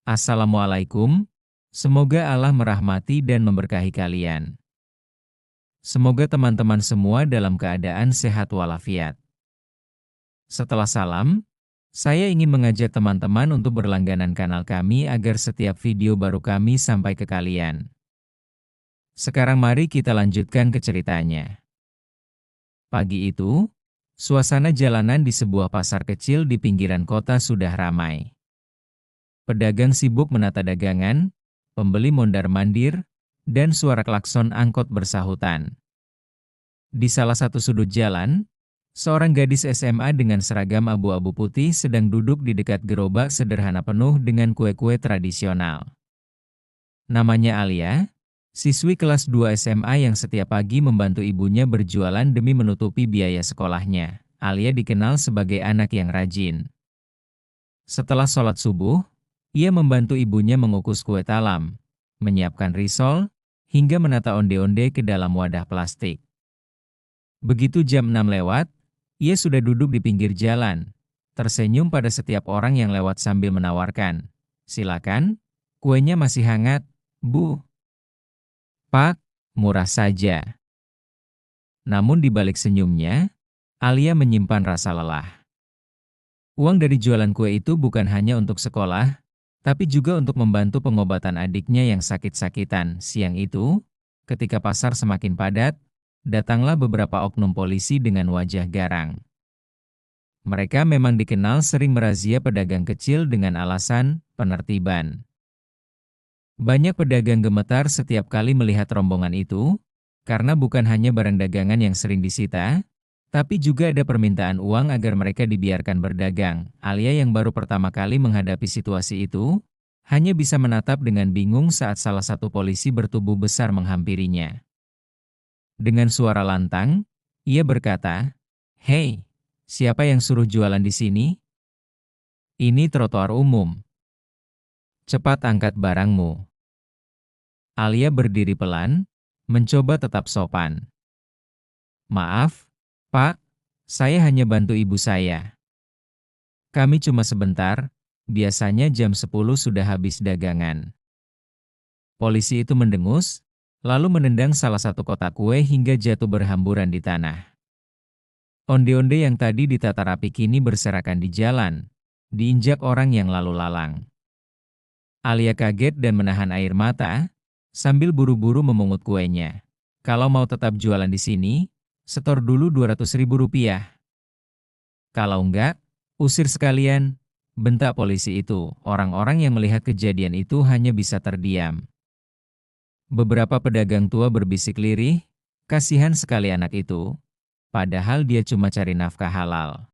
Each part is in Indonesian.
Assalamualaikum, semoga Allah merahmati dan memberkahi kalian. Semoga teman-teman semua dalam keadaan sehat walafiat. Setelah salam, saya ingin mengajak teman-teman untuk berlangganan kanal kami agar setiap video baru kami sampai ke kalian. Sekarang mari kita lanjutkan ke ceritanya. Pagi itu, suasana jalanan di sebuah pasar kecil di pinggiran kota sudah ramai. Pedagang sibuk menata dagangan, pembeli mondar-mandir, dan suara klakson angkot bersahutan. Di salah satu sudut jalan, seorang gadis SMA dengan seragam abu-abu putih sedang duduk di dekat gerobak sederhana penuh dengan kue-kue tradisional. Namanya Alia, siswi kelas 2 SMA yang setiap pagi membantu ibunya berjualan demi menutupi biaya sekolahnya. Alia dikenal sebagai anak yang rajin. Setelah sholat subuh, ia membantu ibunya mengukus kue talam, menyiapkan risol, hingga menata onde-onde ke dalam wadah plastik. Begitu jam 6 lewat, ia sudah duduk di pinggir jalan, tersenyum pada setiap orang yang lewat sambil menawarkan, "Silakan, kuenya masih hangat, Bu." "Pak, murah saja." Namun di balik senyumnya, Alia menyimpan rasa lelah. Uang dari jualan kue itu bukan hanya untuk sekolah, tapi juga untuk membantu pengobatan adiknya yang sakit-sakitan. Siang itu, ketika pasar semakin padat, datanglah beberapa oknum polisi dengan wajah garang. Mereka memang dikenal sering merazia pedagang kecil dengan alasan penertiban. Banyak pedagang gemetar setiap kali melihat rombongan itu, karena bukan hanya barang dagangan yang sering disita, tapi juga ada permintaan uang agar mereka dibiarkan berdagang. Alia yang baru pertama kali menghadapi situasi itu, hanya bisa menatap dengan bingung saat salah satu polisi bertubuh besar menghampirinya. Dengan suara lantang, ia berkata, "Hei, siapa yang suruh jualan di sini? Ini trotoar umum. Cepat angkat barangmu." Alia berdiri pelan, mencoba tetap sopan. "Maaf, Pak, saya hanya bantu ibu saya. Kami cuma sebentar, biasanya jam 10 sudah habis dagangan." Polisi itu mendengus, lalu menendang salah satu kotak kue hingga jatuh berhamburan di tanah. Onde-onde yang tadi ditata rapi kini berserakan di jalan, diinjak orang yang lalu lalang. Alia kaget dan menahan air mata, sambil buru-buru memungut kuenya. "Kalau mau tetap jualan di sini, setor dulu Rp200.000. Kalau enggak, usir sekalian," bentak polisi itu. Orang-orang yang melihat kejadian itu hanya bisa terdiam. Beberapa pedagang tua berbisik lirih, kasihan sekali anak itu, padahal dia cuma cari nafkah halal.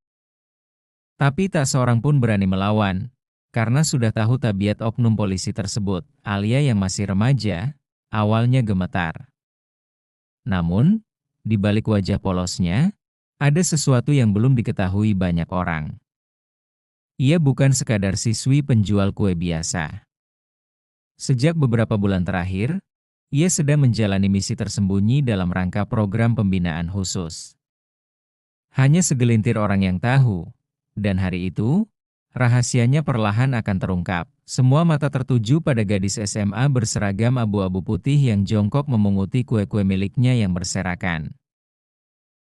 Tapi tak seorang pun berani melawan, karena sudah tahu tabiat oknum polisi tersebut. Alia yang masih remaja, awalnya gemetar. Namun, di balik wajah polosnya, ada sesuatu yang belum diketahui banyak orang. Ia bukan sekadar siswi penjual kue biasa. Sejak beberapa bulan terakhir, ia sedang menjalani misi tersembunyi dalam rangka program pembinaan khusus. Hanya segelintir orang yang tahu, dan hari itu, rahasianya perlahan akan terungkap. Semua mata tertuju pada gadis SMA berseragam abu-abu putih yang jongkok memunguti kue-kue miliknya yang berserakan.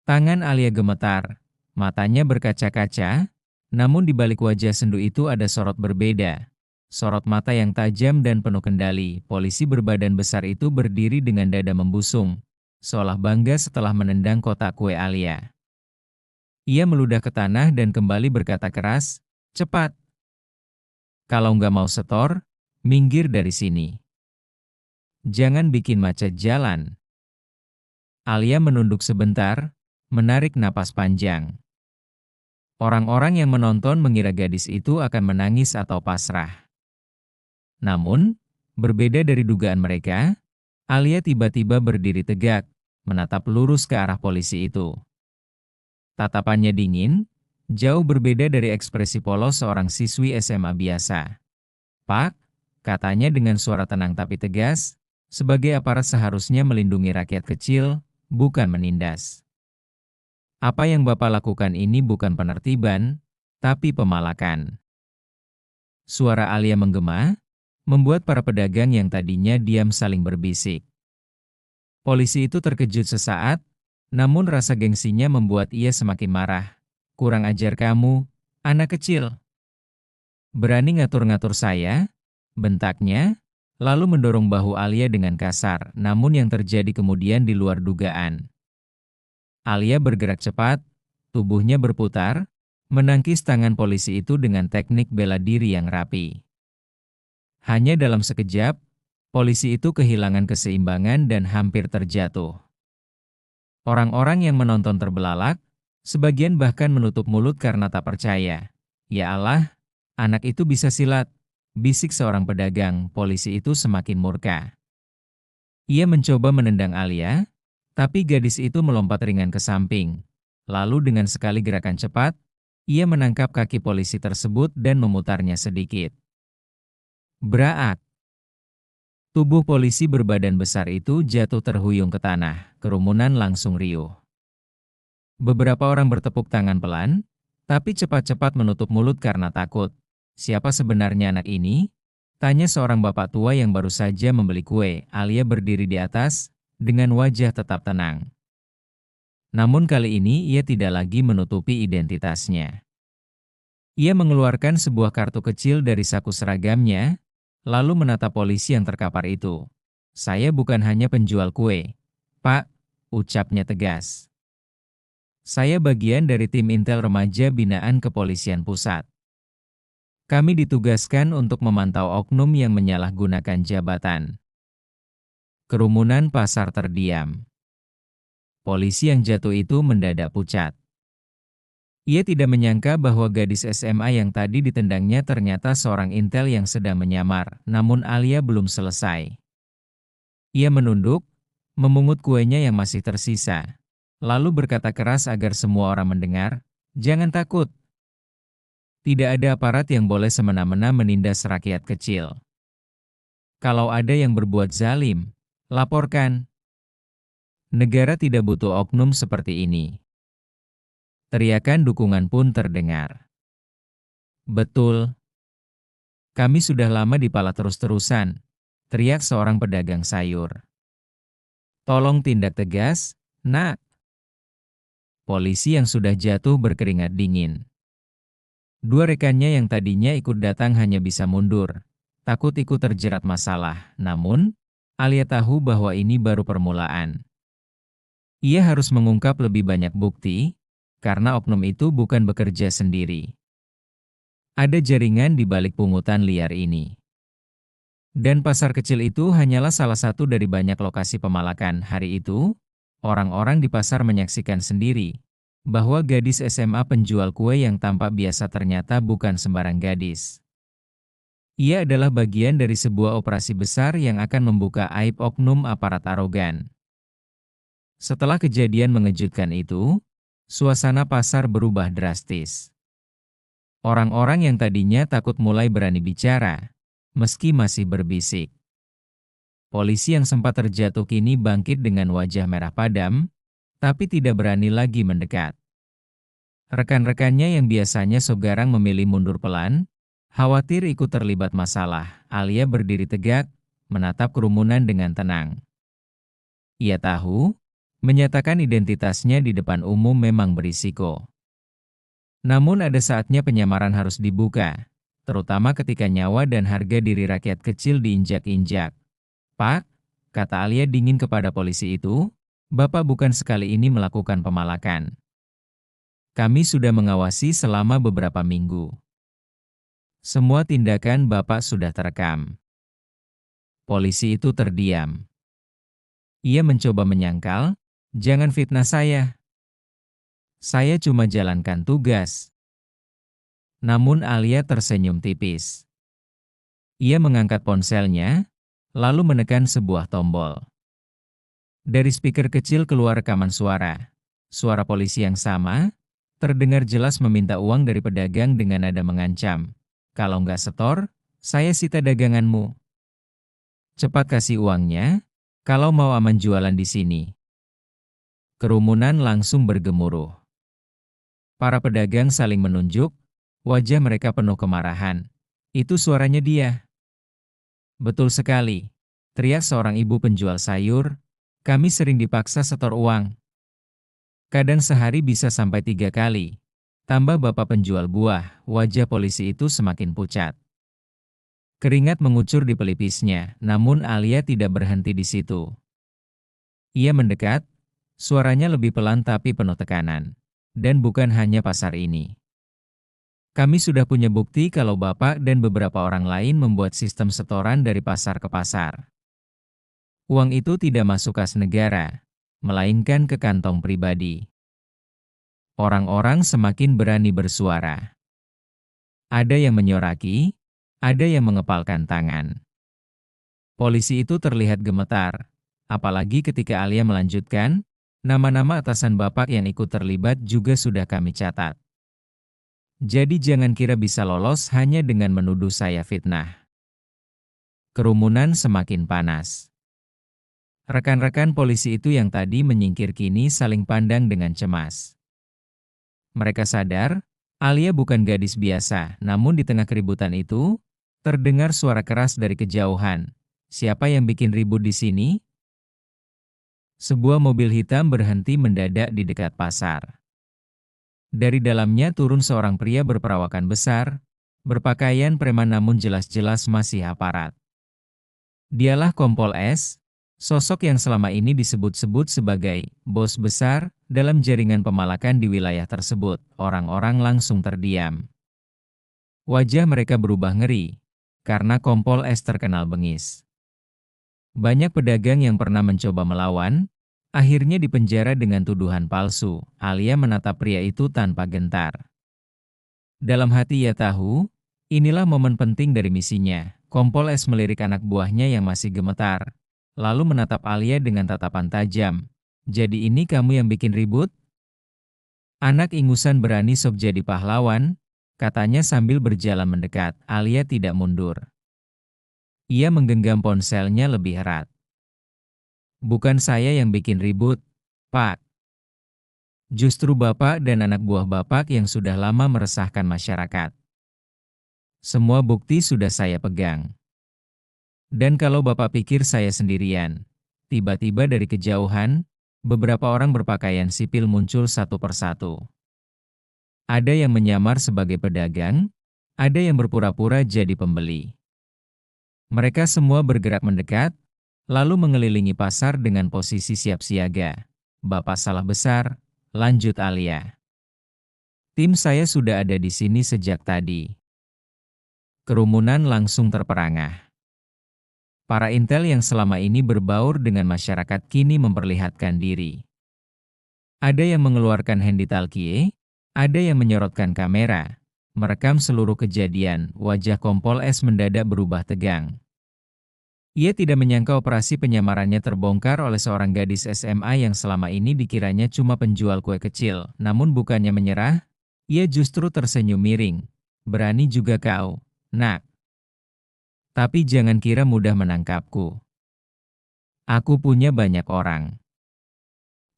Tangan Alia gemetar, matanya berkaca-kaca, namun di balik wajah sendu itu ada sorot berbeda. Sorot mata yang tajam dan penuh kendali. Polisi berbadan besar itu berdiri dengan dada membusung, seolah bangga setelah menendang kotak kue Alia. Ia meludah ke tanah dan kembali berkata keras, "Cepat. Kalau nggak mau setor, minggir dari sini. Jangan bikin macet jalan." Alia menunduk sebentar, menarik napas panjang. Orang-orang yang menonton mengira gadis itu akan menangis atau pasrah. Namun, berbeda dari dugaan mereka, Alia tiba-tiba berdiri tegak, menatap lurus ke arah polisi itu. Tatapannya dingin, jauh berbeda dari ekspresi polos seorang siswi SMA biasa. "Pak," katanya dengan suara tenang tapi tegas, sebagai aparat seharusnya melindungi rakyat kecil, bukan menindas. "Apa yang Bapak lakukan ini bukan penertiban, tapi pemalakan." Suara Alia menggema, membuat para pedagang yang tadinya diam saling berbisik. Polisi itu terkejut sesaat, namun rasa gengsinya membuat ia semakin marah. "Kurang ajar kamu, anak kecil. Berani ngatur-ngatur saya?" bentaknya, lalu mendorong bahu Alia dengan kasar, namun yang terjadi kemudian di luar dugaan. Alia bergerak cepat, tubuhnya berputar, menangkis tangan polisi itu dengan teknik bela diri yang rapi. Hanya dalam sekejap, polisi itu kehilangan keseimbangan dan hampir terjatuh. Orang-orang yang menonton terbelalak, sebagian bahkan menutup mulut karena tak percaya. "Ya Allah, anak itu bisa silat," bisik seorang pedagang. Polisi itu semakin murka. Ia mencoba menendang Alia, tapi gadis itu melompat ringan ke samping. Lalu dengan sekali gerakan cepat, ia menangkap kaki polisi tersebut dan memutarnya sedikit. Braak! Tubuh polisi berbadan besar itu jatuh terhuyung ke tanah, kerumunan langsung riuh. Beberapa orang bertepuk tangan pelan, tapi cepat-cepat menutup mulut karena takut. "Siapa sebenarnya anak ini?" tanya seorang bapak tua yang baru saja membeli kue. Alia berdiri di atas, dengan wajah tetap tenang. Namun kali ini ia tidak lagi menutupi identitasnya. Ia mengeluarkan sebuah kartu kecil dari saku seragamnya, lalu menatap polisi yang terkapar itu. "Saya bukan hanya penjual kue, Pak," ucapnya tegas. "Saya bagian dari tim intel remaja binaan Kepolisian Pusat. Kami ditugaskan untuk memantau oknum yang menyalahgunakan jabatan." Kerumunan pasar terdiam. Polisi yang jatuh itu mendadak pucat. Ia tidak menyangka bahwa gadis SMA yang tadi ditendangnya ternyata seorang intel yang sedang menyamar, namun Alia belum selesai. Ia menunduk, memungut kuenya yang masih tersisa, lalu berkata keras agar semua orang mendengar, "Jangan takut. Tidak ada aparat yang boleh semena-mena menindas rakyat kecil. Kalau ada yang berbuat zalim, laporkan. Negara tidak butuh oknum seperti ini." Teriakan dukungan pun terdengar. "Betul. Kami sudah lama dipala terus-terusan," teriak seorang pedagang sayur. "Tolong tindak tegas, Nak." Polisi yang sudah jatuh berkeringat dingin. Dua rekannya yang tadinya ikut datang hanya bisa mundur, takut ikut terjerat masalah. Namun, Alia tahu bahwa ini baru permulaan. Ia harus mengungkap lebih banyak bukti, karena oknum itu bukan bekerja sendiri. Ada jaringan di balik pungutan liar ini. Dan pasar kecil itu hanyalah salah satu dari banyak lokasi pemalakan. Hari itu, orang-orang di pasar menyaksikan sendiri bahwa gadis SMA penjual kue yang tampak biasa ternyata bukan sembarang gadis. Ia adalah bagian dari sebuah operasi besar yang akan membuka aib oknum aparat arogan. Setelah kejadian mengejutkan itu, suasana pasar berubah drastis. Orang-orang yang tadinya takut mulai berani bicara, meski masih berbisik. Polisi yang sempat terjatuh kini bangkit dengan wajah merah padam, tapi tidak berani lagi mendekat. Rekan-rekannya yang biasanya segarang memilih mundur pelan, khawatir ikut terlibat masalah. Alia berdiri tegak, menatap kerumunan dengan tenang. Ia tahu, menyatakan identitasnya di depan umum memang berisiko. Namun ada saatnya penyamaran harus dibuka, terutama ketika nyawa dan harga diri rakyat kecil diinjak-injak. "Pak," kata Alia dingin kepada polisi itu, "Bapak bukan sekali ini melakukan pemalakan. Kami sudah mengawasi selama beberapa minggu. Semua tindakan Bapak sudah terekam." Polisi itu terdiam. Ia mencoba menyangkal, "Jangan fitnah saya. Saya cuma jalankan tugas." Namun Alia tersenyum tipis. Ia mengangkat ponselnya, lalu menekan sebuah tombol. Dari speaker kecil keluar rekaman suara. Suara polisi yang sama, terdengar jelas meminta uang dari pedagang dengan nada mengancam. "Kalau nggak setor, saya sita daganganmu. Cepat kasih uangnya, kalau mau aman jualan di sini." Kerumunan langsung bergemuruh. Para pedagang saling menunjuk, wajah mereka penuh kemarahan. "Itu suaranya dia. Betul sekali, teriak seorang ibu penjual sayur. Kami sering dipaksa setor uang. Kadang sehari bisa sampai 3 kali. Tambah bapak penjual buah, wajah polisi itu semakin pucat. Keringat mengucur di pelipisnya, namun Alia tidak berhenti di situ. Ia mendekat, suaranya lebih pelan tapi penuh tekanan. Dan bukan hanya pasar ini. Kami sudah punya bukti kalau Bapak dan beberapa orang lain membuat sistem setoran dari pasar ke pasar. Uang itu tidak masuk kas negara, melainkan ke kantong pribadi. Orang-orang semakin berani bersuara. Ada yang menyoraki, ada yang mengepalkan tangan. Polisi itu terlihat gemetar, apalagi ketika Alia melanjutkan, nama-nama atasan Bapak yang ikut terlibat juga sudah kami catat. Jadi jangan kira bisa lolos hanya dengan menuduh saya fitnah. Kerumunan semakin panas. Rekan-rekan polisi itu yang tadi menyingkir kini saling pandang dengan cemas. Mereka sadar, Alia bukan gadis biasa, namun di tengah keributan itu, terdengar suara keras dari kejauhan. Siapa yang bikin ribut di sini? Sebuah mobil hitam berhenti mendadak di dekat pasar. Dari dalamnya turun seorang pria berperawakan besar, berpakaian preman namun jelas-jelas masih aparat. Dialah Kompol S, sosok yang selama ini disebut-sebut sebagai bos besar dalam jaringan pemalakan di wilayah tersebut. Orang-orang langsung terdiam. Wajah mereka berubah ngeri, karena Kompol S terkenal bengis. Banyak pedagang yang pernah mencoba melawan, akhirnya dipenjara dengan tuduhan palsu. Alia menatap pria itu tanpa gentar. Dalam hati ia tahu, inilah momen penting dari misinya. Kompol S melirik anak buahnya yang masih gemetar, lalu menatap Alia dengan tatapan tajam. Jadi ini kamu yang bikin ribut? Anak ingusan berani sok jadi pahlawan, katanya sambil berjalan mendekat. Alia tidak mundur. Ia menggenggam ponselnya lebih erat. Bukan saya yang bikin ribut, Pak. Justru Bapak dan anak buah Bapak yang sudah lama meresahkan masyarakat. Semua bukti sudah saya pegang. Dan kalau Bapak pikir saya sendirian, tiba-tiba dari kejauhan, beberapa orang berpakaian sipil muncul satu persatu. Ada yang menyamar sebagai pedagang, ada yang berpura-pura jadi pembeli. Mereka semua bergerak mendekat, lalu mengelilingi pasar dengan posisi siap siaga. Bapak salah besar, lanjut Alia. Tim saya sudah ada di sini sejak tadi. Kerumunan langsung terperangah. Para intel yang selama ini berbaur dengan masyarakat kini memperlihatkan diri. Ada yang mengeluarkan handy-talkie, ada yang menyorotkan kamera, merekam seluruh kejadian. Wajah Kompol S mendadak berubah tegang. Ia tidak menyangka operasi penyamarannya terbongkar oleh seorang gadis SMA yang selama ini dikiranya cuma penjual kue kecil. Namun bukannya menyerah, ia justru tersenyum miring. Berani juga kau, nak. Tapi jangan kira mudah menangkapku. Aku punya banyak orang.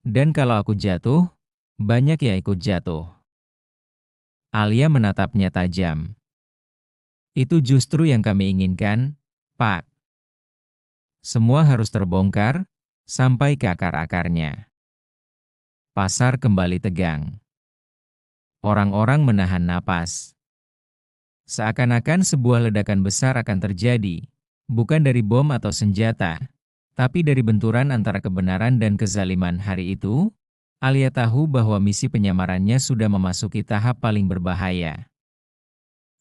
Dan kalau aku jatuh, banyak yang ikut jatuh. Alia menatapnya tajam. Itu justru yang kami inginkan, Pak. Semua harus terbongkar, sampai ke akar-akarnya. Pasar kembali tegang. Orang-orang menahan napas. Seakan-akan sebuah ledakan besar akan terjadi, bukan dari bom atau senjata, tapi dari benturan antara kebenaran dan kezaliman. Hari itu, Alia tahu bahwa misi penyamarannya sudah memasuki tahap paling berbahaya.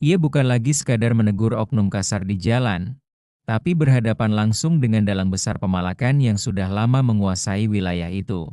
Ia bukan lagi sekadar menegur oknum kasar di jalan, tapi berhadapan langsung dengan dalang besar pemalakan yang sudah lama menguasai wilayah itu.